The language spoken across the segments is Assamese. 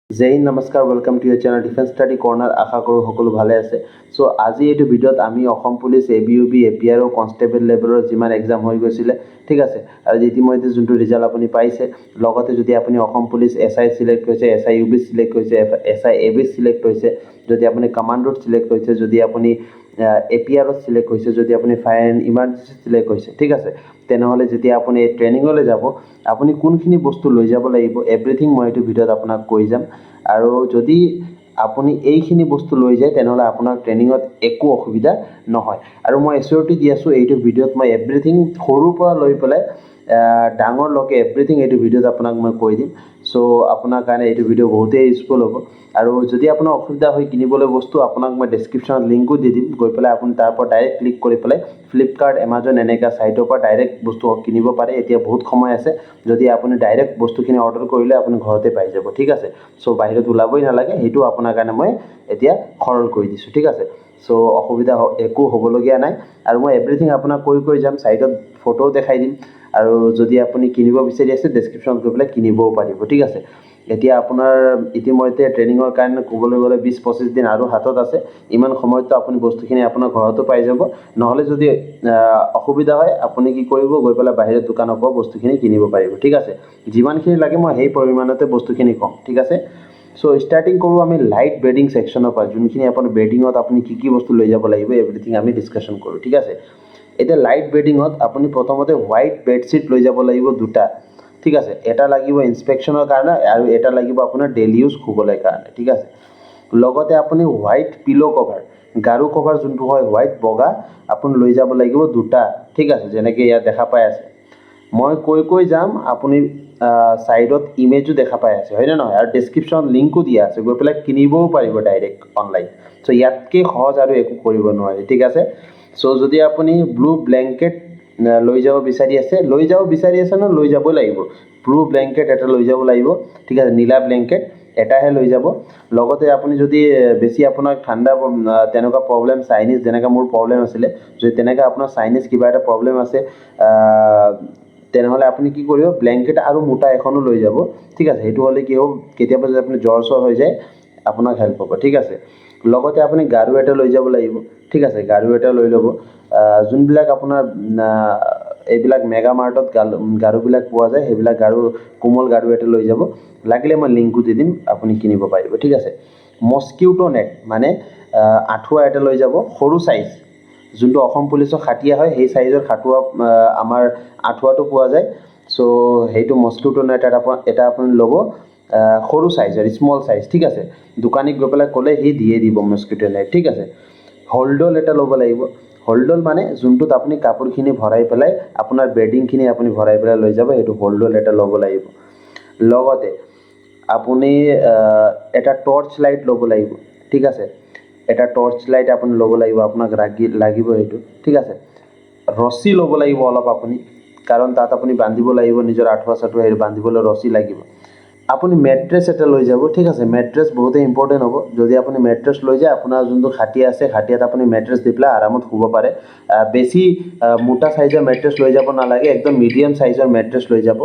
জয় হিন্দ নমস্কাৰ welcome to your channel defence study corner আশা কৰোঁ সকলো ভালে আছে সো আজি এইটো ভিডিঅ'ত আমি অসম পুলিচ এবিইউবি এপিআৰ আৰু কনষ্টেবল লেভেলৰ যিমান এক্সাম হৈ গৈছিলে ঠিক আছে আৰু ইতিমধ্যে যোনটো ৰিজাল্ট আপুনি পাইছে লগতে যদি আপুনি অসম পুলিচ এসআই সিলেক্ট হৈছে এসআই ইউবি সিলেক্ট হৈছে এসআই এবি সিলেক্ট হৈছে যদি আপুনি কমান্ডোত সিলেক্ট হৈছে যদি আপুনি এপিআৰত সিলেক্ট হৈছে যদি আপুনি ফায়াৰ এণ্ড ইমাৰ্জেঞ্চি সিলেক্ট হৈছে ঠিক আছে তেনেহ'লে যেতিয়া আপুনি ট্ৰেইনিঙলৈ যাব আপুনি কোনখিনি বস্তু লৈ যাব লাগিব এভৰিথিং মই এইটো ভিডিঅ'ত আপোনাক কৈ যাম আৰু যদি আপুনি এইখিনি বস্তু লৈ যায় তেনেহ'লে আপোনাৰ ট্ৰেইনিঙত একো অসুবিধা নহয় আৰু মই এচিউৰিটি দি আছোঁ এইটো ভিডিঅ'ত মই এভৰিথিং সৰুৰ পৰা লৈ পেলাই ডাঙৰলৈকে এভৰিথিং এইটো ভিডিঅ'ত আপোনাক মই কৈ দিম সো আপোনাৰ কাৰণে এইটো ভিডিঅ' বহুতেই ইউজফুল হ'ব আৰু যদি আপোনাৰ অসুবিধা হয় কিনিবলৈ বস্তু আপোনাক মই ডেছক্ৰিপশ্যনত লিংকো দি দিম গৈ পেলাই আপুনি তাৰ পৰা ডাইৰেক্ট ক্লিক কৰি পেলাই ফ্লিপকাৰ্ট এমাজন এনেকুৱা ছাইটৰ পৰা ডাইৰেক্ট বস্তু কিনিব পাৰে এতিয়া বহুত সময় আছে যদি আপুনি ডাইৰেক্ট বস্তুখিনি অৰ্ডাৰ কৰিলে আপুনি ঘৰতে পাই যাব ঠিক আছে সো বাহিৰত ওলাবই নালাগে সেইটো আপোনাৰ কাৰণে মই এতিয়া সৰল কৰি দিছোঁ ঠিক আছে সো অসুবিধা একো হ'বলগীয়া নাই আৰু মই এভৰিথিং আপোনাক কৈ যাম ছাইটত ফটো দেখাই দিম আৰু যদি আপুনি কিনিব বিচাৰি আছে ডেছক্ৰিপশ্যনত গৈ পেলাই কিনিবও পাৰিব ঠিক আছে এতিয়া আপোনাৰ ইতিমধ্যে ট্ৰেইনিঙৰ কাৰণে ক'বলৈ গ'লে 20-25 দিন আৰু হাতত আছে ইমান সময়তো আপুনি বস্তুখিনি আপোনাৰ ঘৰতো পাই যাব নহ'লে যদি অসুবিধা হয় আপুনি কি কৰিব গৈ পেলাই বাহিৰৰ দোকানৰ পৰা বস্তুখিনি কিনিব পাৰিব ঠিক আছে যিমানখিনি লাগে মই সেই পৰিমাণতে বস্তুখিনি কম ঠিক আছে সো ষ্টাৰ্টিং কৰোঁ আমি লাইট বেডিং ছেকশ্যনৰ পৰা যোনখিনি আপোনাৰ বেডিঙত আপুনি কি বস্তু লৈ যাব লাগিব এভৰিথিং আমি ডিছকাশ্যন কৰোঁ ঠিক আছে এতিয়া লাইট বেডিঙত আপুনি প্ৰথমতে হোৱাইট বেডশ্বীট লৈ যাব লাগিব দুটা ঠিক আছে এটা লাগিব ইনস্পেকশ্যনৰ কাৰণে আৰু এটা লাগিব আপোনাৰ ডেইলি ইউজ শুবলৈ কাৰণে ঠিক আছে লগতে আপুনি হোৱাইট পিলো কভাৰ গাৰু কভাৰ যোনটো হয় হোৱাইট বগা আপুনি লৈ যাব লাগিব দুটা ঠিক আছে যেনেকৈ ইয়াত দেখা পাই আছে মই কৈ যাম আপুনি সাইডত ইমেজও দেখা পাই আছে হয় না নহয় আৰু ডেছক্ৰিপশ্যনত লিংকো দিয়া আছে গৈ পেলাই কিনিবও পাৰিব ডাইৰেক্ট অনলাইন সো ইয়াতকৈ সহজ আৰু একো কৰিব নোৱাৰে ঠিক আছে সো যদি আপুনি ব্লু ব্লেংকেট লৈ যাব বিচাৰি আছে ন লৈ যাব লাগিব ব্লু ব্লেংকেট এটা লৈ যাব লাগিব ঠিক আছে নীলা ব্লেংকেট এটাহে লৈ যাব লগতে আপুনি যদি বেছি আপোনাক ঠাণ্ডা তেনেকুৱা প্ৰব্লেম চাইনিজ যেনেকৈ মোৰ প্ৰব্লেম আছিলে যদি তেনেকৈ আপোনাৰ চাইনিজ কিবা এটা প্ৰব্লেম আছে তেনেহ'লে আপুনি কি কৰিব ব্লেংকেট আৰু মোটা এখনো লৈ যাব ঠিক আছে সেইটো হ'লে কি হ'ব কেতিয়াবা যদি আপুনি জ্বৰ হৈ যায় আপোনাক হেল্প হ'ব ঠিক আছে লগতে আপুনি গাৰু এটা লৈ যাব লাগিব ঠিক আছে গাৰু এটা লৈ ল'ব যোনবিলাক আপোনাৰ এইবিলাক মেগা মাৰ্টত গাৰুবিলাক পোৱা যায় সেইবিলাক গাৰু কোমল গাৰু এটা লৈ যাব লাগিলে মই লিংকো দি দিম আপুনি কিনিব পাৰিব ঠিক আছে মস্কিউটো নেট মানে আঁঠুৱা এটা লৈ যাব সৰু সাইজ যোনটো অসম পুলিচৰ খাটিয়া হয় সেই সাইজৰ খাটুৱা আমাৰ আঁঠুৱাটো পোৱা যায় সো সেইটো মস্কিউটো নেট এটা আপুনি ল'ব সৰু সাইজৰ স্মল সাইজ ঠিক আছে দোকানীক গৈ পেলাই ক'লে সি দিয়ে দিব মস্কিউটো নেট ঠিক আছে হোল্ডল এটা ল'ব লাগিব হোল্ডল মানে যোনটোত আপুনি কাপোৰখিনি ভৰাই পেলাই আপোনাৰ বেডিংখিনি আপুনি ভৰাই পেলাই লৈ যাব সেইটো হোল্ডল এটা ল'ব লাগিব লগতে আপুনি এটা টৰ্চ লাইট ল'ব লাগিব ঠিক আছে এটা টৰ্চ লাইট আপুনি ল'ব লাগিব আপোনাক লাগিব সেইটো ঠিক আছে ৰছী ল'ব লাগিব অলপ আপুনি কাৰণ তাত আপুনি বান্ধিব লাগিব নিজৰ আঁঠুৱা চাঠুৱা হেৰি বান্ধিবলৈ ৰছী লাগিব আপুনি মেট্ৰেছ এটা লৈ যাব ঠিক আছে মেট্ৰেছ বহুতেই ইম্পৰ্টেণ্ট হ'ব যদি আপুনি মেট্ৰেছ লৈ যায় আপোনাৰ যোনটো খাটিয়া আছে খাটিয়াত আপুনি মেট্ৰেছ দি পেলাই আৰামত শুব পাৰে বেছি মোটা সাইজৰ মেট্ৰেছ লৈ যাব নালাগে একদম মিডিয়াম সাইজৰ মেট্ৰেছ লৈ যাব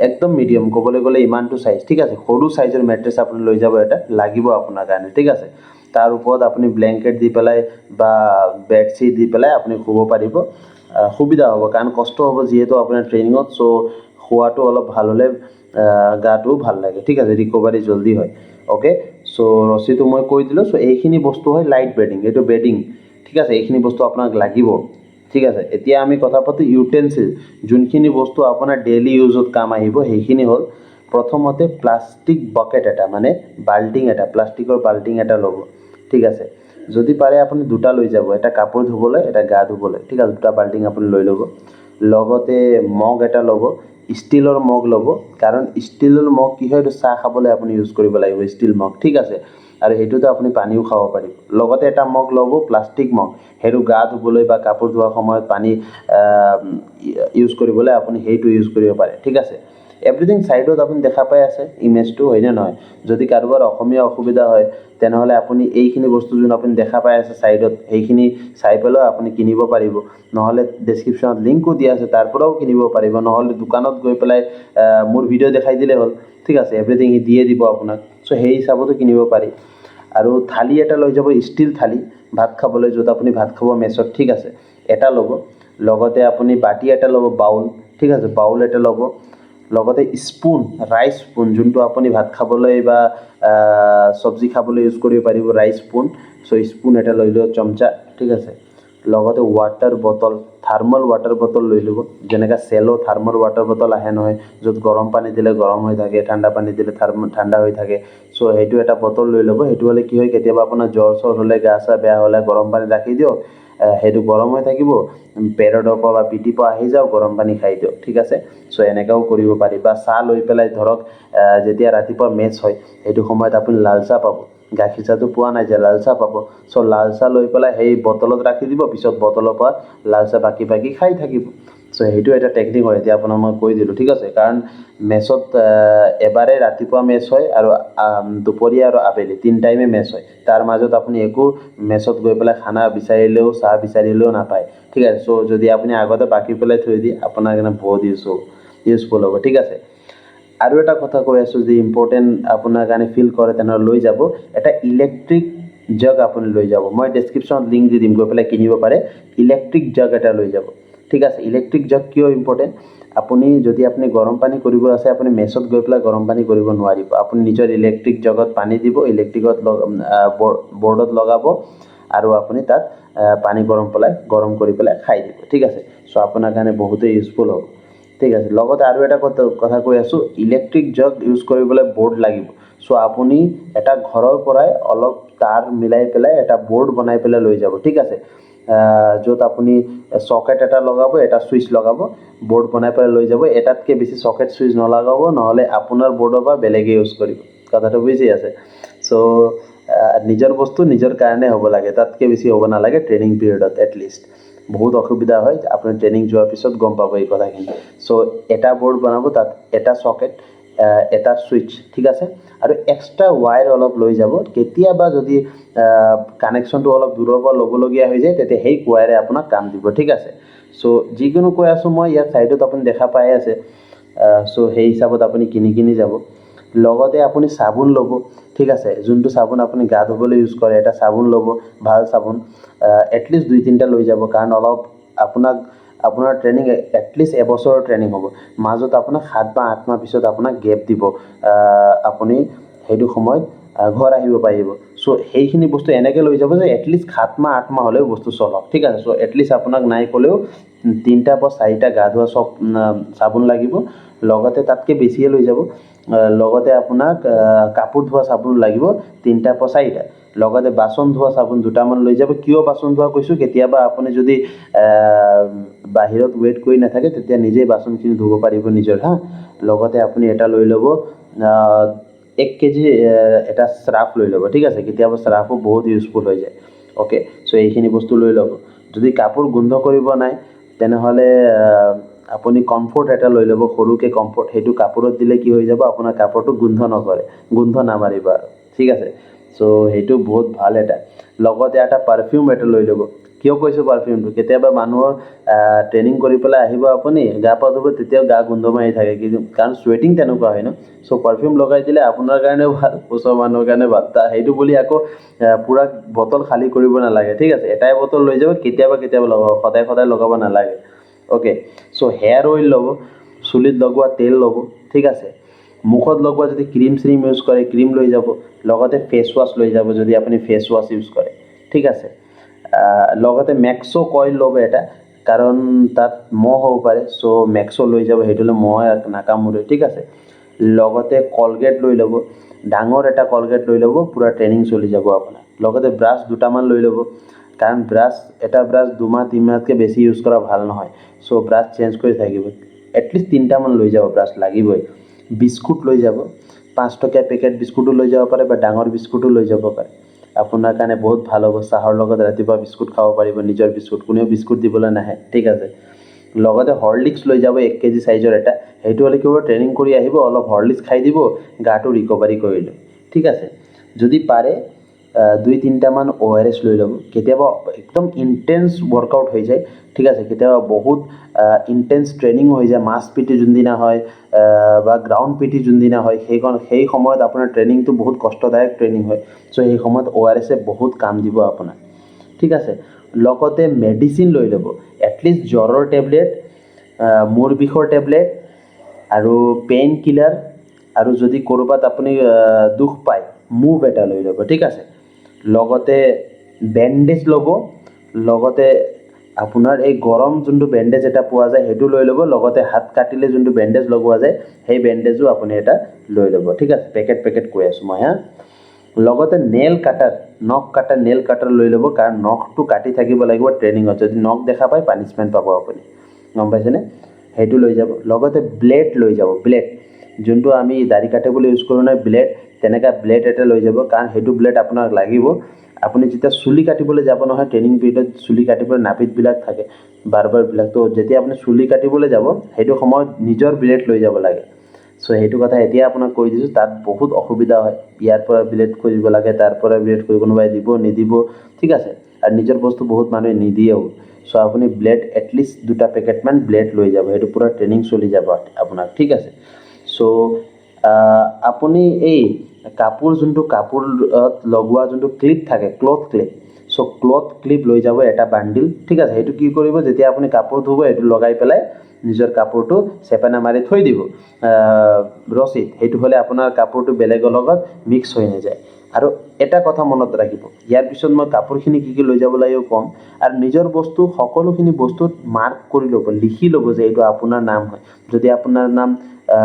একদম মিডিয়াম ক'বলৈ গ'লে ইমানটো সাইজ ঠিক আছে সৰু সাইজৰ মেট্ৰেছ আপুনি লৈ যাব এটা লাগিব আপোনাৰ কাৰণে ঠিক আছে তাৰ ওপৰত আপুনি ব্লেংকেট দি পেলাই বা বেডশ্বীট দি পেলাই আপুনি শুব পাৰিব সুবিধা হ'ব কাৰণ কষ্ট হ'ব যিহেতু আপোনাৰ ট্ৰেইনিঙত সো খোৱাটো অলপ ভাল হ'লে গাটো ভাল লাগে ঠিক আছে ৰিকভাৰী জলদি হয় ওকে সো ৰছীটো মই কৈ দিলোঁ সো এইখিনি বস্তু হয় লাইট বেডিং এইটো বেডিং ঠিক আছে এইখিনি বস্তু আপোনাক লাগিব ঠিক আছে এতিয়া আমি কথা পাতোঁ ইউটেনচিল যোনখিনি বস্তু আপোনাৰ ডেইলি ইউজত কাম আহিব সেইখিনি হ'ল প্ৰথমতে প্লাষ্টিক বাকেট এটা মানে বাল্টিং এটা প্লাষ্টিকৰ বাল্টিং এটা ল'ব ঠিক আছে যদি পাৰে আপুনি দুটা লৈ যাব এটা কাপোৰ ধুবলৈ এটা গা ধুবলৈ ঠিক আছে দুটা বাল্টিং আপুনি লৈ ল'ব লগতে মগ এটা ল'ব ষ্টিলৰ মগ ল'ব কাৰণ ষ্টিলৰ মগ কি হয় এইটো চাহ খাবলৈ আপুনি ইউজ কৰিব লাগিব ষ্টিল মগ ঠিক আছে আৰু সেইটোতে আপুনি পানীও খাব পাৰিব লগতে এটা মগ ল'ব প্লাষ্টিক মগ সেইটো গা ধুবলৈ বা কাপোৰ ধোৱাৰ সময়ত পানী ইউজ কৰিবলৈ আপুনি সেইটো ইউজ কৰিব পাৰে ঠিক আছে এভৰিথিং সাইডত আপুনি দেখা পাই আছে ইমেজটো হয়নে নহয় যদি কাৰোবাৰ অসমীয়া অসুবিধা হয় তেনেহলে আপুনি এইখিনি বস্তু যোন আপুনি দেখা পাই আছে সাইডত এইখিনি চাই পেলাই আপুনি কিনিব পাৰিব নহলে ডেসক্ৰিপচনত লিংকও দিয়া আছে তাৰ পৰাও কিনিব পাৰিব নহলে দোকানত গৈ পেলাই মোৰ ভিডিও দেখাই দিলে হ'ল ঠিক আছে এভৰিথিং হি দিয়ে দিব আপোনাক সো সেই হিচাপতো কিনিব পাৰি আৰু থালি এটা লৈ যাব ষ্টিল থালি ভাত খাবলৈ যত আপুনি ভাত খাব মেছত ঠিক আছে এটা ল'ব লগতে আপুনি বাটি এটা ল'ব বাউল ঠিক আছে বাউল এটা ল'ব লগতে স্পুন ৰাইস স্পুন যোনটো আপুনি ভাত খাবলৈ বা সবজি খাবলৈ ইউজ কৰিব পাৰিব ৰাইস স্পুন সো স্পুন এটা লৈ লওক চমচা ঠিক আছে লগতে water bottle thermal water bottle লৈ লব যেনেকা সেলো থাৰ্মাল ওয়াটাৰ বটল আহে নহয় যত গৰম পানী দিলে গৰম হৈ থাকে ঠাণ্ডা পানী দিলে ঠাণ্ডা হৈ থাকে সো হেতু এটা বটল লৈ লব হেতু হলে কি হয় কেতিয়াবা আপোনাৰ জ্বৰ চৰ হলে গা চা বেয়া হলে গৰম পানী ৰাখি দিও হেতু গৰম হৈ থাকিব পেৰডৰ পৰা বা পিটি পৰা আহি যাও গৰম পানী খাই দিও ঠিক আছে সো এনেকাও কৰিব পাৰি বা চাহ লৈ পেলাই ধৰক যেতিয়া ৰাতিপুৱা মেচ হয় হেতু সময়ত আপুনি লাল চাহ পাব গাখীৰ চাহটো পোৱা নাই যে লাল চাহ পাব সো লাল চাহ লৈ পেলাই সেই বটলত ৰাখি দিব পিছত বটলৰ পৰা লাল চাহ বাকি বাকি খাই থাকিব সো হেতু এটা টেকনিক হয় এতিয়া আপোনাক মই কৈ দিলো ঠিক আছে কাৰণ মেচত এবাৰে ৰাতিপুৱা মেচ হয় আৰু দুপৰীয়া আৰু আবেলি তিন টাইমে মেচ হয় তাৰ মাজত আপুনি একো মেচত গৈ পেলাই খানা বিচাৰিলেও চাহ বিচাৰিলেও নাপায় ঠিক আছে সো যদি আপুনি আগতে বাকি পেলাই থৈ দিয়ে আপোনাৰ কাৰণে বহুত ইউজফুল হ'ব ঠিক আছে আৰু এটা কথা কৈ আছো যে ইম্পৰ্টেন্ট আপোনাৰ কাৰণে ফিল কৰে তেনেহলে লৈ যাব এটা ইলেক্ট্ৰিক জগ আপুনি লৈ যাব মই ডেসক্ৰিপচনত লিংক দি দিম গৈ পেলাই কিনিব পাৰে ইলেক্ট্ৰিক জগ এটা লৈ যাব ঠিক আছে ইলেক্ট্ৰিক জগ কিয় ইম্পৰ্টেন্ট আপুনি যদি আপুনি গৰম পানী কৰিব আছে আপুনি মেছত গৈ পেলাই গৰম পানী কৰিব নোৱাৰিব আপুনি নিজৰ ইলেক্ট্ৰিক জগত পানী দিব ইলেক্ট্ৰিকত বৰ্ডত লগাব আৰু আপুনি তাত পানী গৰম কৰি পেলাই খাই দিব ঠিক আছে সো আপোনাৰ কাৰণে বহুত ইউজফুল হ'ব ঠিক আছে লগতে আৰু এটা কথা কৈ আছো ইলেক্ট্ৰিক জগ ইউজ কৰিবলৈ বৰ্ড লাগিব সো আপুনি এটা ঘৰৰ পৰাই অলপ তার মিলাই পেলাই এটা বোর্ড বনাই পেলাই লৈ যাব ঠিক আছে যত আপুনি সকেট এটা লগাব এটা সুইচ লগাব বোর্ড বনাই পেলাই লৈ যাব এটাতকে বেছি সকেট সুইচ নলগাব নহলে আপোনাৰ বোৰ্ডৰ পৰা বেলেগে ইউজ কৰিব কথাটো বুজি আছে সো নিজৰ বস্তু নিজৰ কাৰণে হ'ব লাগে তাতকে বেছি হ'ব নালাগে ট্ৰেনিং পিৰিয়ডত এটলিষ্ট বহুত অসুবিধা হয় আপুনি ট্ৰেনিং যোৱাৰ পিছত গম পাব এই কথাখিনি সো এটা বোৰ্ড বনাব তাত এটা সকেট এটা সুইচ ঠিক আছে আৰু এক্সট্ৰা ওয়্যাৰ অলপ লৈ যাব কেতিয়াবা যদি কানেকশনটো অলপ দূৰৰ পৰা ল'বলগীয়া হৈ যায় তেতিয়া সেই ওয়্যাৰে আপোনাক কাম দিব ঠিক আছে সো যিকোনো কৈ আছো মই ইয়াত সাইডত আপুনি দেখা পাই আছে সো সেই হিচাপত আপুনি কিনি যাব লগতে আপুনি সাবুন ল'ব ঠিক আছে যোনটো সাবুন আপুনি গা ধুবলৈ ইউজ কৰে এটা সাবুন ল'ব ভাল সাবুন এটলিষ্ট 2-3টা লৈ যাব কাৰণ অলপ আপোনাৰ ট্ৰেনিং এটলিষ্ট এবছৰৰ ট্ৰেনিং হ'ব মাজত আপোনাক 7 বা 8 মাহ পিছত আপোনাক গেপ দিব আপুনি হেতু সময়ত ঘৰ আহিব পাৰিব সো সেইখিনি বস্তু এনেকৈ লৈ যাব যে এটলিষ্ট 7 মাহ 8 মাহ হলেও বস্তু চলক ঠিক আছে সো এটলিষ্ট আপোনাক নাই ক'লেও 3টা বা 4টা গা ধোৱা সব সাবুন লাগিব লগতে তাতকে বেছিয়ে লৈ যাব লগতে আপোনাক কাপোৰ ধোৱা সাবুন লাগিব 3টা বা 4টা লগতে বাসন ধোৱা সাবুন দুটামান লৈ যাব কিয় বাসন ধোৱা কৈছো কেতিয়াবা আপুনি যদি বাহিৰত ওয়েট কৰি নাথাকে তেতিয়া নিজে বাসনখিনি ধুব পাৰিব নিজৰ হা লগতে আপুনি এটা লৈ ল'ব 1 কেজি এটা স্ৰাফ লৈ ল'ব ঠিক আছে কেতিয়াবা স্ৰাফো বহুত ইউজফুল হৈ যায় ওকে সো এইখিনি বস্তু লৈ ল'ব যদি কাপোৰ গোন্ধ কৰিব নাই তেনেহলে আপুনি কমফৰ্ট এটা লৈ ল'ব সৰুকে কমফৰ্ট হেতু কাপোৰত দিলে কি হৈ যাব আপোনাৰ কাপোৰটো গোন্ধ নামাৰিব ঠিক আছে সো হেতু বহুত ভাল এটা লগতে এটা পাৰফিউম এটা লৈ ল'ব কিয় কৈছো পাৰফিউমটো কেতিয়াবা মানুহৰ ট্ৰেনিং কৰি পেলাই আহিব আপুনি গা পা ধুব তেতিয়া গা গোন্ধ মাৰি থাকে কাৰণ সোয়েটিং তেনেকুৱা হয় ন সো পাৰফিউম লগাই দিলে আপোনাৰ কাৰণেও ভাল ওচৰ মানুহৰ কাৰণে ভাল হেতু বুলি আকৌ পুৰা বটল খালি কৰিব নালাগে ঠিক আছে এটাই বটল লৈ যাব কেতিয়াবা লগাব সদায় লগাব নালাগে ওকে সো হেয়াৰ অইল ল'ব চুলিত লগোৱা তেল ল'ব ঠিক আছে মুখত লগোৱা যদি ক্ৰীম ইউজ কৰে ক্ৰীম লৈ যাব লগতে ফেস ওয়াশ লৈ যাব যদি আপুনি ফেস ওয়াশ ইউজ কৰে ঠিক আছে লগতে মেক্সো কইল ল'ব এটা কাৰণ তাত মহ হ'ব পাৰে সো মেক্সো লৈ যাব হেতুলে মহ নাকামুৰে ঠিক আছে লগতে কলগেট লৈ ল'ব ডাঙৰ এটা কলগেট লৈ ল'ব পুৰা ট্ৰেনিং চলি যাব আপোনাৰ লগতে ব্ৰাছ দুটামান লৈ ল'ব কাৰণ ব্ৰাছ 2 মাহ 3 মাহতকে বেছি ইউজ কৰা ভাল নহয় সো ব্ৰাছ চেঞ্জ কৰি থাকিব এটলিষ্ট 3টা মান লৈ যাব ব্ৰাছ লাগিবই বিস্কুট লৈ যাব 5 টকীয়া পেকেট বিস্কুটো লৈ যাব পাৰে বা ডাঙৰ বিস্কুটো লৈ যাব পাৰে আপোনাৰ কাৰণে বহুত ভাল হ'ব চাহৰ লগত ৰাতিপুৱা বিস্কুট খাব পাৰিব নিজৰ বিস্কুট কোনেও বিস্কুট দিবলৈ নাহে ঠিক আছে লগতে হৰলিক্স লৈ যাব 1 কেজি সাইজৰ এটা সেইটো হ'লে কি হ'ব ট্ৰেইনিং কৰি আহিব অলপ হৰলিক্স খাই দিব গাটো ৰিকভাৰী কৰি লয় ঠিক আছে যদি পাৰে 2-3টামান ORS লৈ ল'ব কেতিয়াবা একদম ইন্টেন্স ওয়াৰ্কআউট হৈ যায় ঠিক আছে কেতিয়াবা বহুত ইন্টেন্স ট্ৰেইনিং হৈ যায় মাছ পিটি যোনদিনা হয় বা গ্ৰাউণ্ড পিটি যোনদিনা হয় সেই সময়ত আপোনাৰ ট্ৰেইনিংটো বহুত কষ্টদায়ক ট্ৰেইনিং হয় সো সেই সময়ত ORS এ বহুত কাম দিব আপোনাক ঠিক আছে লগতে মেডিসিন লৈ ল'ব এটলিষ্ট জ্বৰৰ টেবলেট মূৰ বিষৰ টেবলেট আৰু পেইন কিলাৰ আৰু যদি কৰবাত আপুনি দুখ পায় মুভ এটা লৈ ল'ব ঠিক আছে লগতে বেন্ডেজ ল'ব লগতে আপোনাৰ এই গৰম যোনটো বেন্ডেজ এটা পোৱা যায় হেতু লৈ ল'ব লগতে হাত কাটিলে যোনটো বেন্ডেজ লগোৱা যায় সেই বেন্ডেজও আপুনি এটা লৈ ল'ব ঠিক আছে পেকেট কৈ আছো মই হা লগতে নেল কাটাৰ নখ কাটাৰ নেল কাটাৰ লৈ ল'ব কাৰণ নখটো কাটি থাকিব লাগিব ট্ৰেইনিংত যদি নখ দেখা পায় পানিশমেন্ট পাব আপুনি গম পাইছেনে হেতু লৈ যাব লগতে ব্লেড লৈ যাব ব্লেড যোনটো আমি দাড়ি কাটিবলৈ ইউজ কৰো না ব্লেড তেনেকা ব্লেড এটা লৈ যাব কাৰণ হেতু ব্লেড আপোনাক লাগিব আপুনি যেতিয়া চুলি কাটিবলৈ যাব নহয় ট্ৰেইনিং পিৰিয়ডত চুলি কাটিবলৈ নাপিত বিলাক থাকে বাৰবাৰ বিলাক তো যেতিয়া আপুনি চুলি কাটিবলৈ যাব হেতু সময়ত নিজৰ ব্লেড লৈ যাব লাগে সো হেতু কথা এতিয়া আপোনাক কৈ দিছো তাত বহুত অসুবিধা হয় ইয়াৰ পৰা ব্লেড কৰিব লাগে তাৰ পৰা ব্লেড কৰি কোনোবাই দিব নিদিব ঠিক আছে আৰু নিজৰ বস্তু বহুত মানুহে নিদিয়েও সো আপুনি ব্লেড এটলিষ্ট 2টা পেকেট মান ব্লেড লৈ যাব হেতু পুৰা ট্ৰেইনিং চলি যাব আপোনাক ঠিক আছে সো আপুনি এই কাপোৰ যোনটো কাপোৰত লগোৱা যোনটো ক্লিপ থাকে cloth clip so cloth clip লৈ যাব এটা বান্ডিল ঠিক আছে হেতু কি কৰিব যেতিয়া আপুনি কাপোৰ ধুব হেতু লগাই পেলাই নিজৰ কাপোৰটো চেপেনা মাৰি থৈ দিব ৰছিত হেতু হলে আপোনাৰ কাপোৰটো বেলেগৰ লগত মিক্স হৈ নাযায় আৰু এটা কথা মনত ৰাখিব ইয়াৰ পিছত মই কাপোৰখিনি কি লৈ যাব লাগিব কম আৰু নিজৰ বস্তু সকলোখিনি বস্তুত মাৰ্ক কৰি ল'ব লিখি ল'ব যে এইটো আপোনাৰ নাম হয় যদি আপোনাৰ নাম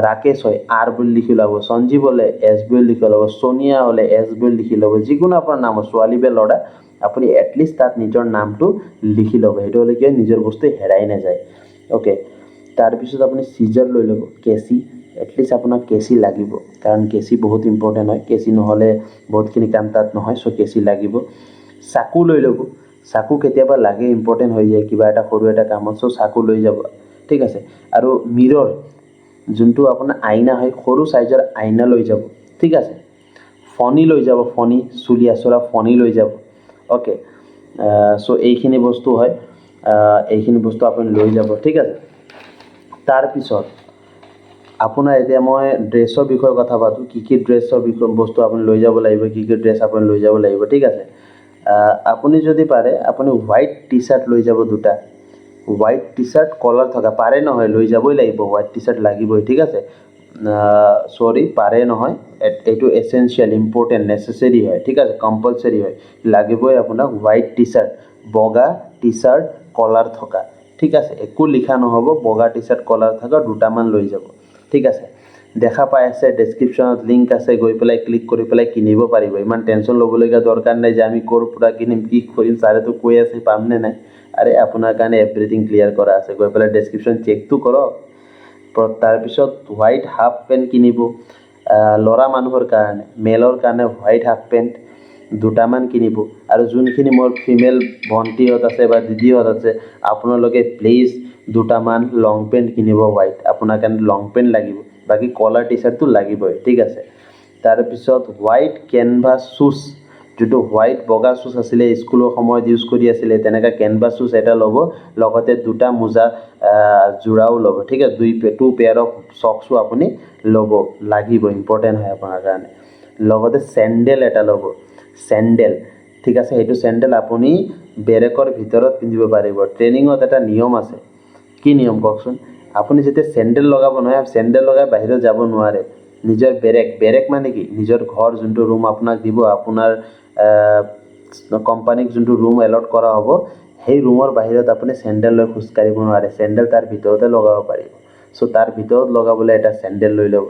ৰাকেশ হয় R বুলি লিখি ল'ব সঞ্জীৱ হলে S বুলি লিখি ল'ব সোনিয়া হলে S বুলি লিখি ল'ব যিকোনো আপোনাৰ নাম ছোৱালী বা ল'ৰা আপুনি এটলিষ্ট তাত নিজৰ নামটো লিখি ল'ব হেতু হলে কি নিজৰ বস্তু হেৰাই নাযায় ওকে তাৰ পিছত আপুনি সিজাৰ লৈ ল'ব কেচি এটলিষ্ট আপোনাক কেচি লাগিব কাৰণ কেচি বহুত ইম্পৰ্টেন্ট হয় কেচি নহলে বহুতখিনি কাম তাত নহয় সো কেচি লাগিব চাকু লৈ ল'ব চাকু কেতিয়াবা লাগে ইম্পৰ্টেন্ট হৈ যায় কিবা এটা সৰু এটা কামত সো চাকু লৈ যাব ঠিক আছে আৰু মিৰৰ যোনটো আপোনাৰ আইনা হয় সৰু সাইজৰ আইনা লৈ যাব ঠিক আছে ফনি লৈ যাব ফনি চুলি আছৰা ফনি লৈ যাব ওকে সো এইখিনি বস্তু হয় এইখিনি বস্তু আপুনি লৈ যাব ঠিক আছে তাৰ পিছত আপোনাৰ এতিয়া মই ড্ৰেছৰ বিষয়ে কথা পাতো কি ড্ৰেছৰ বিষয় বস্তু আপুনি লৈ যাব লাগিব কি ড্ৰেছ আপুনি লৈ যাব লাগিব ঠিক আছে আপুনি যদি পাৰে আপুনি হোৱাইট টি-শাৰ্ট লৈ যাব দুটা হোৱাইট টি-শাৰ্ট কলাৰ থকা পাৰে নহয় লৈ যাবই লাগিব হোৱাইট টি-শাৰ্ট লাগিবই ঠিক আছে সৰি পাৰে নহয় এইটো এসেনশিয়াল ইম্পৰ্টেন্ট নেসেসাৰি হয় ঠিক আছে কম্পালসৰি হয় লাগিবই আপোনাক হোৱাইট টি-শাৰ্ট বগা টি-শাৰ্ট কলাৰ থকা ঠিক আছে একো লিখা নহব বগা টি-শাৰ্ট কলাৰ থকা দুটামান লৈ যাব ঠিক আছে দেখা পাই আছে ডেসক্ৰিপচনত লিংক আছে গৈ পেলাই ক্লিক কৰি পেলাই কিনিব পাৰিব ইমান টেনচন ল'বলগীয়া দৰকাৰ নাই যে আমি ক'ৰ পৰা কিনিম কি কৰিম ছাৰেতো কৈ আছে পাম নে নাই আৰে আপোনাৰ কাৰণে এভৰিথিং ক্লিয়াৰ কৰা আছে গৈ পেলাই ডেসক্ৰিপচন চেকটো কৰক তাৰ পিছত হোৱাইট হাফ পেন্ট কিনিব লৰা মানুহৰ কাৰণে মেলৰ কাৰণে হোৱাইট হাফ পেন্ট দুটামান কিনিব আৰু যোনখিনি মোৰ ফিমেল ভন্টিহত আছে বা দিদিহত আছে আপোনালোকে প্লিজ দুটামান লং পেন্ট কিনিব হোৱাইট আপোনাৰ কাৰণে লং পেন্ট লাগিব বাকি কলাৰ টি-শাৰ্টটো লাগিবই ঠিক আছে তাৰ পিছত হোৱাইট কেনভাছ শুজ যেটো হোৱাইট বগা শুজ আছিল স্কুলৰ সময়ত ইউজ কৰি আছিল তেনেকা কেনভাছ শুজ এটা ল'ব লগতে দুটা মোজা জোৰাও ল'ব ঠিক আছে টু পেয়াৰ অফ সক্সও আপুনি ল'ব লাগিব ইম্পৰ্টেন্ট হয় আপোনাৰ কাৰণে লগতে স্যান্ডেল এটা ল'ব স্যান্ডেল ঠিক আছে এইটো স্যান্ডেল আপুনি বেৰেকৰ ভিতৰত পিন্ধিব পাৰিব ট্ৰেইনিংত এটা নিয়ম আছে কি নিয়ম কওকচোন আপুনি যেতিয়া স্যান্ডেল লগাব নহয় স্যান্ডেল লগাই বাহিৰত যাব নোৱাৰে নিজৰ বেৰেক মানে কি নিজৰ ঘৰ যোনটো ৰুম আপোনাক দিব আপোনাৰ কোম্পানীক যোনটো ৰুম এলট কৰা হ'ব সেই ৰুমৰ বাহিৰত আপুনি স্যান্ডেল লৈ খোজ কাঢ়িব নোৱাৰে স্যান্ডেল তাৰ ভিতৰতে লগাব পাৰিব সো তাৰ ভিতৰত লগাবলৈ এটা স্যান্ডেল লৈ ল'ব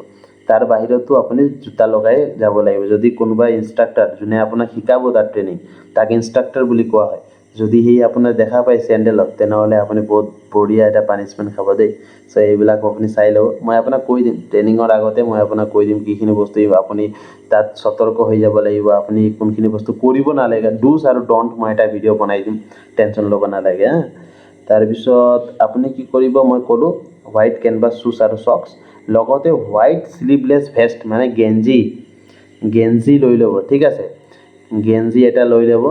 তাৰ বাহিৰতো আপুনি জোতা লগাই যাব লাগিব যদি কোনোবা ইনষ্ট্ৰাক্টৰ যোনে আপোনাক শিকাব তাৰ ট্ৰেইনিং তাক ইনষ্ট্ৰাক্টৰ বুলি কোৱা হয় যদি হি আপোনাৰ দেখা পায় স্যান্ডেলত তেনেহলে আপুনি বহুত বঢ়িয়া এটা পানিশমেন্ট খাব দেই সো এইবিলাক আপুনি চাই লব মই আপোনাক কৈ দিম ট্ৰেইনিংৰ আগতে মই আপোনাক কৈ দিম কিখিনি বস্তু আপুনি তাত সতৰ্ক হৈ যাব লাগিব আপুনি কোনখিনি বস্তু কৰিব নালাগে ডুজ আৰু ডন্ট মই এটা ভিডিও বনাই দিম টেনচন ল'ব নালাগে তাৰ পিছত আপুনি কি কৰিব মই ক'লো হোৱাইট কেনভাছ শ্বুজ আৰু চক্স, লগতে হোৱাইট স্লিভলেছ ভেষ্ট মানে গেঞ্জি লৈ ল'ব, ঠিক আছে। গেঞ্জি এটা লৈ ল'ব,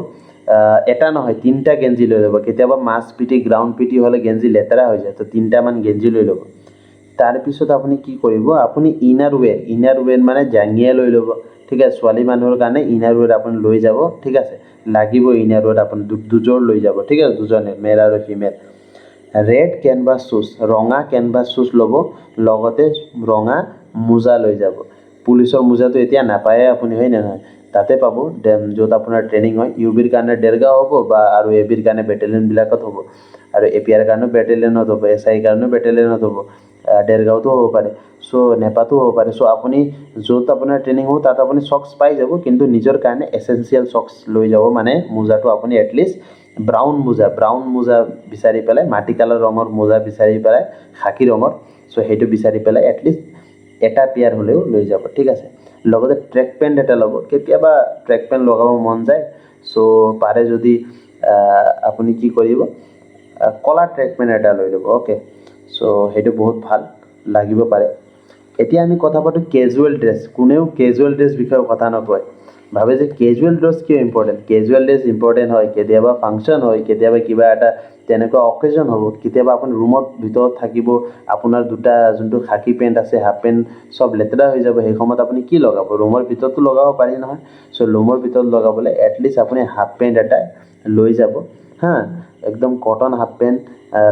এটা নহয় 3টা গেঞ্জি লৈ ল'ব। কেতিয়াবা মাছ পিটি গ্ৰাউণ্ড পিটি হ'লে গেঞ্জি লেতেৰা হৈ যায়, তো 3টামান গেঞ্জি লৈ ল'ব। তাৰপিছত আপুনি কি কৰিব, আপুনি ইনাৰ ৱেৰ মানে জাঙিয়া লৈ ল'ব, ঠিক আছে। ছোৱালী মানুহৰ কাৰণে ইনাৰ ৱেৰ আপুনি লৈ যাব, ঠিক আছে। লাগিব ইনাৰ ৱেৰ আপুনি দুযোৰ লৈ যাব, ঠিক আছে, দুজনে, মেল আৰু ফিমেল। ৰেড কেনভাছ শ্বুজ, ৰঙা কেনভাছ শ্বুজ ল'ব, লগতে ৰঙা মোজা লৈ যাব। পুলিচৰ মোজাটো এতিয়া নাপায়ে আপুনি, হয় নে নহয়? তাতে পাব য'ত আপোনাৰ ট্ৰেইনিং হয়। ইউবিৰ কাৰণে দেৰগাঁও হ'ব বা আৰু এবিৰ কাৰণে বেটেলিয়নবিলাকত হ'ব, আৰু এপিআৰ কাৰণেও বেটেলিয়নত হ'ব, SI কাৰণেও বেটেলিয়নত হ'ব, দেৰগাঁৱতো হ'ব পাৰে, চ' নেপাতো হ'ব পাৰে। চ' আপুনি য'ত আপোনাৰ ট্ৰেইনিং হ'ব তাত আপুনি চক্স পাই যাব, কিন্তু নিজৰ কাৰণে এচেঞ্চিয়েল চক্স লৈ যাব, মানে মোজাটো আপুনি এটলিষ্ট ব্ৰাউন মোজা বিচাৰি পেলাই, মাটি কালাৰ ৰঙৰ মোজা বিচাৰি পেলাই, খাকী ৰঙৰ, চ' সেইটো বিচাৰি পেলাই এটলিষ্ট এটা পেয়াৰ হ'লেও লৈ যাব, ঠিক আছে। লগতে ট্ৰেক পেণ্ট এটা ল'ব, কেতিয়াবা ট্ৰেক পেণ্ট লগাব মন যায়, চ' পাৰে যদি আপুনি কি কৰিব, কলা ট্ৰেক পেণ্ট এটা লৈ ল'ব, অ'কে। চ' সেইটো বহুত ভাল লাগিব পাৰে। এতিয়া আমি কথা পাতোঁ কেজুৱেল ড্ৰেছ। কোনেও কেজুৱেল ড্ৰেছ বিষয়ে কথা নকয়, ভাবে যে কেজুৱেল ড্ৰেছ কিয় ইম্পৰ্টেণ্ট। কেজুৱেল ড্ৰেছ ইম্পৰ্টেণ্ট হয় কেতিয়াবা ফাংচন হয়, কেতিয়াবা কিবা এটা তেনেকুৱা অকেজন হ'ব, কেতিয়াবা আপুনি ৰুমত ভিতৰত থাকিব, আপোনাৰ দুটা যোনটো খাকী পেণ্ট আছে, হাফ পেণ্ট চব লেতেৰা হৈ যাব, সেই সময়ত আপুনি কি লগাব, ৰুমৰ ভিতৰতো লগাব পাৰি নহয়। চ' ৰুমৰ ভিতৰত লগাবলৈ এটলিষ্ট আপুনি হাফ পেণ্ট এটা লৈ যাব, হা, একদম কটন হাফ পেণ্ট,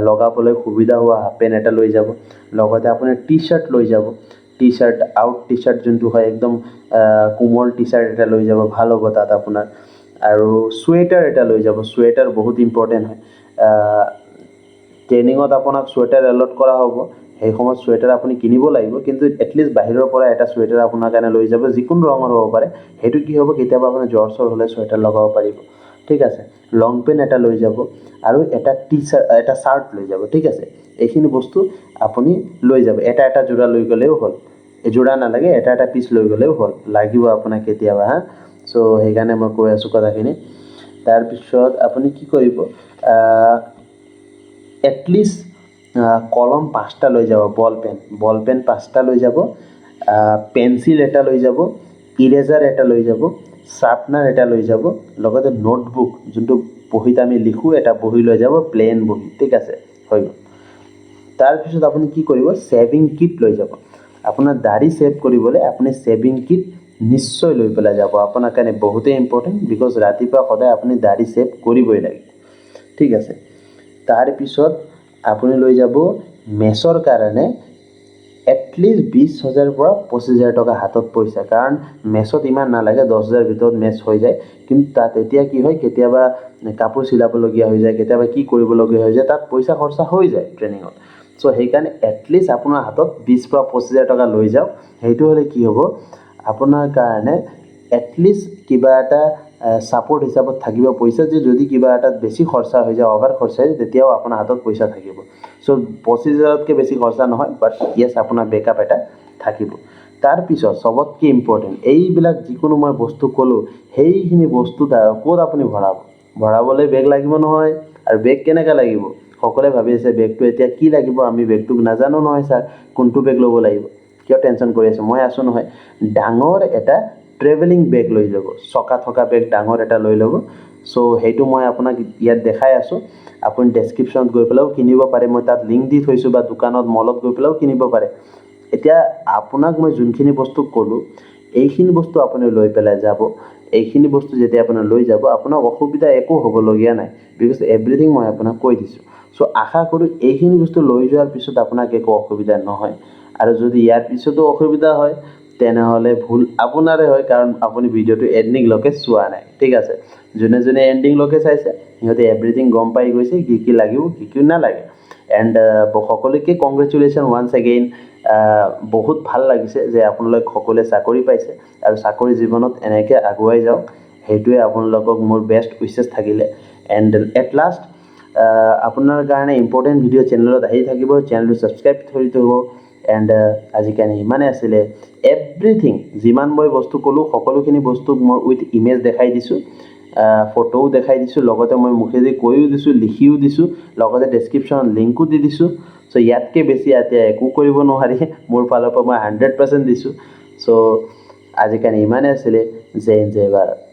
লগাবলৈ সুবিধা হোৱা হাফ পেণ্ট এটা লৈ যাব। লগতে আপুনি টি চাৰ্ট লৈ যাব, টি চাৰ্ট যোনটো হয় একদম কোমল টি চাৰ্ট এটা লৈ যাব, ভাল হ'ব তাত আপোনাৰ। আৰু চুৱেটাৰ এটা লৈ যাব, চুৱেটাৰ বহুত ইম্পৰ্টেণ্ট হয়। ট্ৰেইনিঙত আপোনাক চুৱেটাৰ এলট কৰা হ'ব, সেই সময়ত চুৱেটাৰ আপুনি কিনিব লাগিব, কিন্তু এটলিষ্ট বাহিৰৰ পৰা এটা চুৱেটাৰ আপোনাৰ কাৰণে লৈ যাব, যিকোনো ৰঙৰ হ'ব পাৰে। সেইটো কি হ'ব, কেতিয়াবা আপোনাৰ জ্বৰ চৰ হ'লে চুৱেটাৰ লগাব পাৰিব, ঠিক আছে। লং পেণ্ট এটা লৈ যাব, আৰু এটা চাৰ্ট লৈ যাব, ঠিক আছে। এইখিনি বস্তু আপুনি লৈ যাব, এটা যোৰা লৈ গ'লেও হ'ল, এযোৰা নালাগে, এটা পিচ লৈ গ'লেও হ'ল, লাগিব আপোনাক কেতিয়াবা, হা। চ' সেইকাৰণে মই কৈ আছোঁ কথাখিনি। তাৰপিছত আপুনি কি কৰিব, এটলিষ্ট কলম 5টা লৈ যাব, বল পেন 5টা লৈ যাব, পেঞ্চিল এটা লৈ যাব, ইৰেজাৰ এটা লৈ যাব, শ্বাৰ্পনাৰ এটা লৈ যাব, লগতে নোটবুক যোনটো বহীত আমি লিখোঁ, এটা বহি লৈ যাব, প্লেইন বহী, ঠিক আছে, হৈ গ'ল। তাৰপিছত আপুনি কি কৰিব, ছেভিং কিট লৈ যাব। আপোনাৰ দাড়ি ছেভ কৰিবলৈ আপুনি ছেভিং কিট নিশ্চয় লৈ পেলাই যাব, আপোনাৰ কাৰণে বহুতেই ইম্পৰ্টেণ্ট, বিকজ ৰাতিপুৱা সদায় আপুনি দাড়ি ছেভ কৰিবই লাগিব, ঠিক আছে। তাৰপিছত আপুনি লৈ যাব মেচৰ কাৰণে এটলিষ্ট 20,000 পৰা 25,000 টকা হাতত পইচা, কাৰণ মেচত ইমান নালাগে, 10,000 ভিতৰত মেচ হৈ যায়। কিন্তু তাত এতিয়া কি হয়, কেতিয়াবা কাপোৰ চিলাবলগীয়া হৈ যায়, কেতিয়াবা কি কৰিবলগীয়া হৈ যায়, তাত পইচা খৰচা হৈ যায় ট্ৰেইনিঙত। চ' সেইকাৰণে এটলিষ্ট আপোনাৰ হাতত 20 পৰা 25,000 টকা লৈ যাওক। সেইটো হ'লে কি হ'ব, আপোনাৰ কাৰণে এটলিষ্ট কিবা এটা ছাপৰ্ট হিচাপত থাকিব পইচা, যে যদি কিবা এটাত বেছি খৰচা হৈ যায়, অভাৰ খৰচা হৈ যায়, তেতিয়াও আপোনাৰ হাতত পইচা থাকিব। চ' 25,000তকৈ বেছি খৰচা নহয়, বাট য়েছ আপোনাৰ বেকআপ এটা থাকিব। তাৰপিছত চবতকৈ ইম্পৰ্টেণ্ট, এইবিলাক যিকোনো মই বস্তু ক'লোঁ, সেইখিনি বস্তু ক'ত আপুনি ভৰাবলৈ বেগ লাগিব নহয়। আৰু বেগ কেনেকৈ লাগিব, সকলোৱে ভাবি আছে বেগটো এতিয়া কি লাগিব, আমি বেগটোক নাজানো নহয় ছাৰ, কোনটো বেগ ল'ব লাগিব, কিয় টেনশ্যন কৰি আছে, মই আছোঁ নহয়। ডাঙৰ এটা ট্ৰেভেলিং বেগ লৈ যাব, চকা থকা বেগ ডাঙৰ এটা লৈ ল'ব। চ' সেইটো মই আপোনাক ইয়াত দেখাই আছোঁ, আপুনি ডেছক্ৰিপশ্যনত গৈ পেলাইও কিনিব পাৰে, মই তাত লিংক দি থৈছোঁ, বা দোকানত মলত গৈ পেলাইও কিনিব পাৰে। এতিয়া আপোনাক মই যোনখিনি বস্তু ক'লোঁ, এইখিনি বস্তু আপুনি লৈ পেলাই যাব। এইখিনি বস্তু যেতিয়া আপুনি লৈ যাব, আপোনাৰ অসুবিধা একো হ'বলগীয়া নাই, বিকজ এভৰিথিং মই আপোনাক কৈ দিছোঁ। চ' আশা কৰোঁ এইখিনি বস্তু লৈ যোৱাৰ পিছত আপোনাক একো অসুবিধা নহয়। আৰু যদি ইয়াৰ পিছতো অসুবিধা হয়, তেনেহ'লে ভুল আপোনাৰে হয়, কাৰণ আপুনি ভিডিঅ'টো এণ্ডিংলৈকে চোৱা নাই, ঠিক আছে। যোনে এণ্ডিংলৈকে চাইছে, সিহঁতে এভৰিথিং গম পাই গৈছে, কি কি লাগিব, কি কি নালাগে। এণ্ড সকলোকে কংগ্ৰেচুলেশ্যন ওৱান্স এগেইন। বহুত ভাল লাগিছে যে আপোনালোক সকলোৱে চাকৰি পাইছে, আৰু চাকৰি জীৱনত এনেকৈ আগুৱাই যাওক, সেইটোৱে আপোনালোকক মোৰ বেষ্ট উইচেছ থাকিলে। এণ্ড এট লাষ্ট আপোনাৰ কাৰণে ইম্পৰ্টেণ্ট ভিডিঅ' চেনেলত আহি থাকিব, চেনেলটো ছাবস্ক্ৰাইব কৰি থ'ব। এণ্ড আজিৰ কাৰণে ইমানেই আছিলে। এভৰিথিং যিমান মই বস্তু ক'লোঁ, সকলোখিনি বস্তুক মই উইথ ইমেজ দেখাই দিছোঁ। ফটোও দেখাই দিছোঁ, লগতে মই মুখেদি কৈও দিছোঁ, লিখিও দিছোঁ, লগতে ডেছক্ৰিপশ্যনত লিংকো দি দিছোঁ। চ' ইয়াতকৈ বেছি এতিয়া একো কৰিব নোৱাৰি, মোৰ ফালৰ পৰা মই 100% দিছোঁ। চ' আজিকালি ইমানেই আছিলে। জয় হিন্দ, জয় ভাৰত।